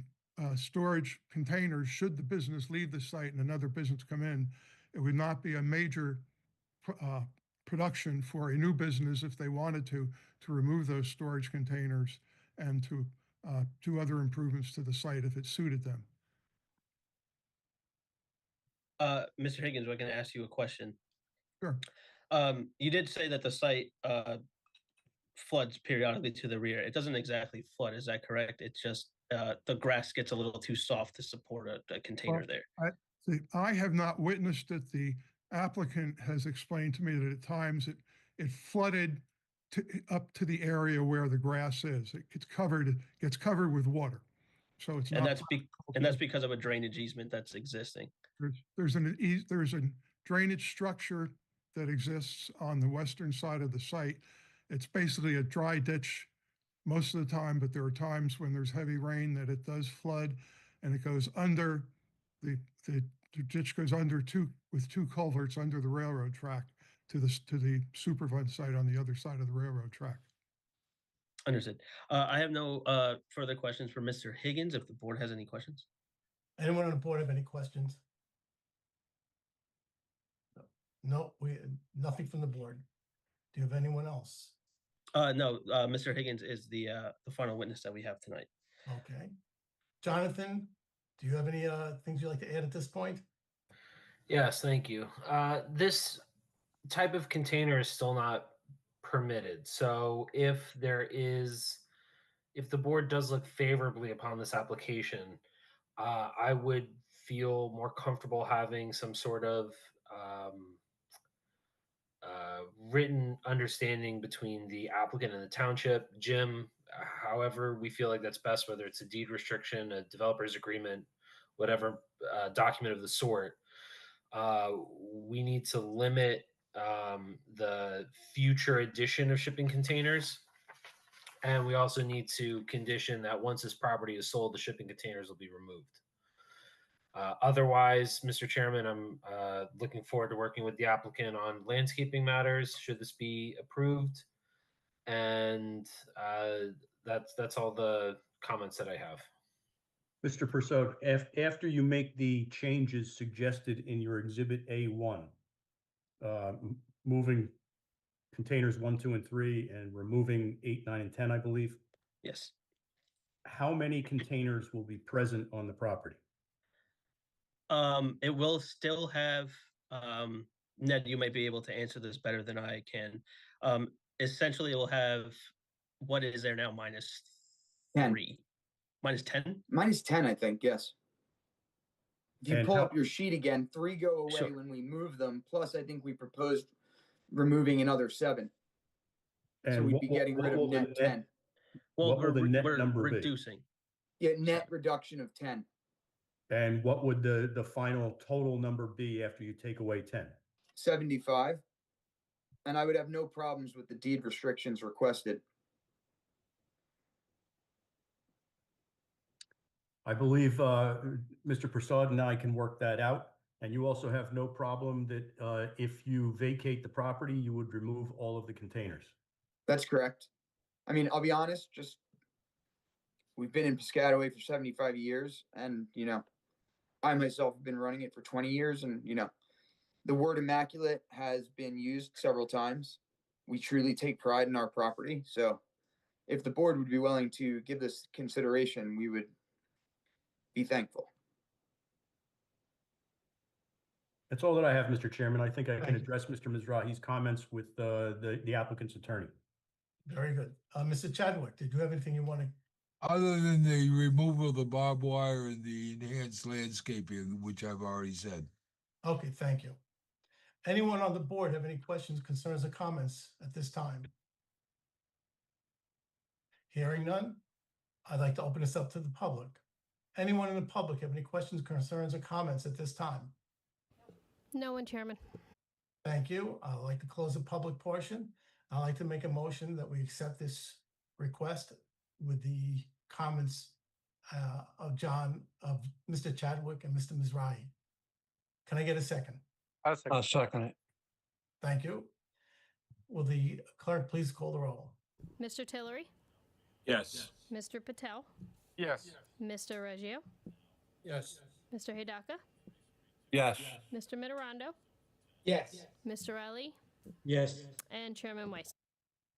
storage containers, should the business leave the site and another business come in, it would not be a major production for a new business if they wanted to remove those storage containers and to do other improvements to the site if it suited them. Mr. Higgins, we're going to ask you a question. Sure. You did say that the site floods periodically to the rear. It doesn't exactly flood, is that correct? It's just the grass gets a little too soft to support a container there. I have not witnessed it. The applicant has explained to me that at times it flooded up to the area where the grass is. It gets covered with water. So it's and not. That's because of a drainage easement that's existing. There's a drainage structure that exists on the western side of the site. It's basically a dry ditch most of the time, but there are times when there's heavy rain that it does flood, and it goes under the ditch goes under with two culverts under the railroad track to the Superfund site on the other side of the railroad track. Understood. I have no further questions for Mr. Higgins. If the board has any questions. Anyone on the board have any questions? No, nothing from the board. Do you have anyone else? No, Mr. Higgins is the final witness that we have tonight. Okay. Jonathan, do you have any things you'd like to add at this point? Yes, thank you. This type of container is still not permitted. So if the board does look favorably upon this application, I would feel more comfortable having some sort of written understanding between the applicant and the township. Jim, however we feel like that's best, whether it's a deed restriction, a developer's agreement, whatever document of the sort, we need to limit the future addition of shipping containers. And we also need to condition that once this property is sold, the shipping containers will be removed. Otherwise, Mr. Chairman, I'm looking forward to working with the applicant on landscaping matters, should this be approved. And that's all the comments that I have. Mr. Persaud, after you make the changes suggested in your Exhibit A1, moving containers 1, 2, and 3, and removing 8, 9, and 10, I believe. Yes. how many containers will be present on the property? It will still have, Ned, you might be able to answer this better than I can. Essentially, it will have, what is there now, minus 10. 3? Minus 10? Minus 10, I think, yes. If you And pull how- up your sheet again, 3 go away Sure. when we move them. Plus, I think we proposed removing another 7. So And we'd what be will- getting what rid of will the net 10. Well, What will the net we're number be? reducing. Yeah, net reduction of 10. And what would the final total number be after you take away 10? 75. And I would have no problems with the deed restrictions requested. I believe Mr. Prasad and I can work that out. And you also have no problem that if you vacate the property, you would remove all of the containers. That's correct. I mean, I'll be honest, just we've been in Piscataway for 75 years, and I myself have been running it for 20 years, and the word immaculate has been used several times. We truly take pride in our property. So if the board would be willing to give this consideration, we would be thankful. That's all that I have, Mr. Chairman. I think I can Thank you. address Mr. Mizrahi's comments with the applicant's attorney. Very good. Mr. Chadwick, did you have anything you want to? Other than the removal of the barbed wire and the enhanced landscaping, which I've already said. Okay, thank you. Anyone on the board have any questions, concerns, or comments at this time? Hearing none, I'd like to open this up to the public. Anyone in the public have any questions, concerns, or comments at this time? No one, Chairman. Thank you. I'd like to close the public portion. I'd like to make a motion that we accept this request with the comments of Mr. Chadwick and Mr. Mizrahi. Can I get a second? I'll second it. Thank you. Will the clerk please call the roll? Mr. Tillery, Yes. Mr. Patel, Yes. Mr. Reggio, Yes. Mr. Hidaka, Yes. Mr. Mitterando, Yes. Mr. Ali, Yes. and Chairman Weiss.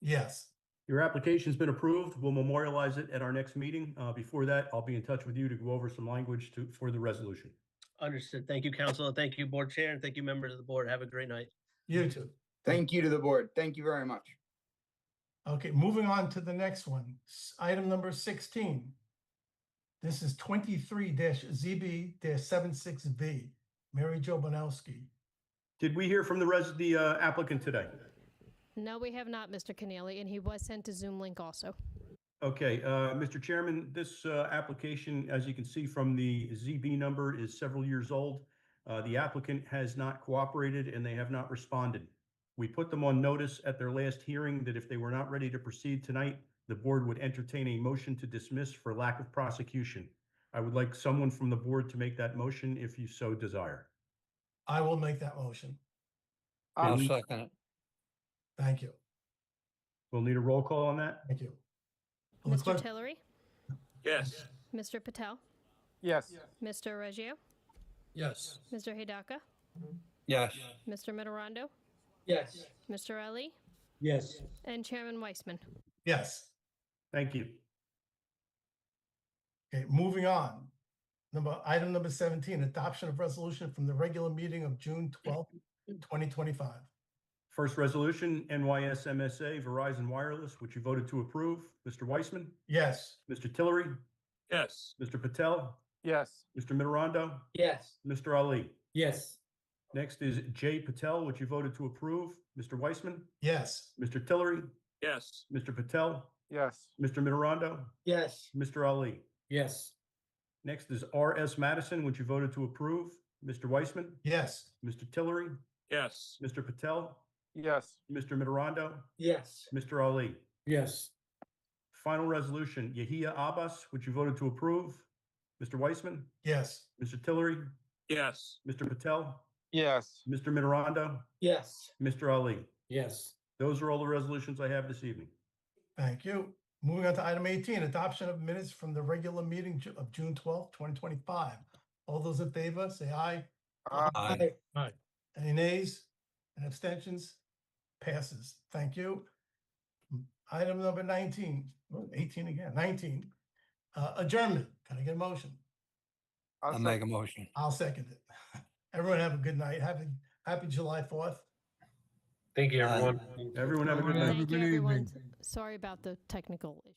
Yes. Your application's been approved. We'll memorialize it at our next meeting. Before that, I'll be in touch with you to go over some language for the resolution. Understood. Thank you, Council. Thank you, Board Chair, and thank you, members of the board. Have a great night. You too. Thank you to the board. Thank you very much. Okay, moving on to the next one. Item number 16. This is 23-ZB-76V, Mary Jo Bonowski. Did we hear from the applicant today? No, we have not, Mr. Keneally, and he was sent a Zoom link also. Okay, Mr. Chairman, this application, as you can see from the ZB number, is several years old. The applicant has not cooperated and they have not responded. We put them on notice at their last hearing that if they were not ready to proceed tonight, the board would entertain a motion to dismiss for lack of prosecution. I would like someone from the board to make that motion if you so desire. I will make that motion. I'll second it. Thank you. We'll need a roll call on that. Thank you. Will the Mr. clerk- Tillery, Yes. Mr. Patel, Yes. Mr. Reggio, Yes. Mr. Hidaka, Yes. Mr. Mitterando, Yes. Mr. Ali, Yes. and Chairman Weissman. Yes. Thank you. Okay, moving on. Item number 17, adoption of resolution from the regular meeting of June 12th, 2025. First resolution, NYSMSA Verizon Wireless, which you voted to approve. Mr. Weissman, Yes. Mr. Tillery, Yes. Mr. Patel, Yes. Mr. Mitterando, Yes. Mr. Ali. Yes. Next is J. Patel, which you voted to approve. Mr. Weissman, Yes. Mr. Tillery, Yes. Mr. Patel, Yes. Mr. Mitterando, Yes. Mr. Ali. Yes. Next is R.S. Madison, which you voted to approve. Mr. Weissman, Yes. Mr. Tillery, Yes. Mr. Patel, Yes. Mr. Mitterando, Yes. Mr. Ali. Yes. Final resolution, Yahia Abbas, which you voted to approve. Mr. Weissman, Yes. Mr. Tillery, Yes. Mr. Patel, Yes. Mr. Mitterando, Yes. Mr. Ali. Yes. Those are all the resolutions I have this evening. Thank you. Moving on to item 18, adoption of minutes from the regular meeting of June 12th, 2025. All those in favor, say aye. Aye. Aye. Any nays and abstentions? Passes. Thank you. Item number 19, 18 again, 19. Adjournment. Can I get a motion? I'll make a motion. I'll second it. Everyone have a good night. Happy July 4th. Thank you, everyone. Everyone have a good Have night. a Thank you, good everyone. evening. Sorry about the technical issue.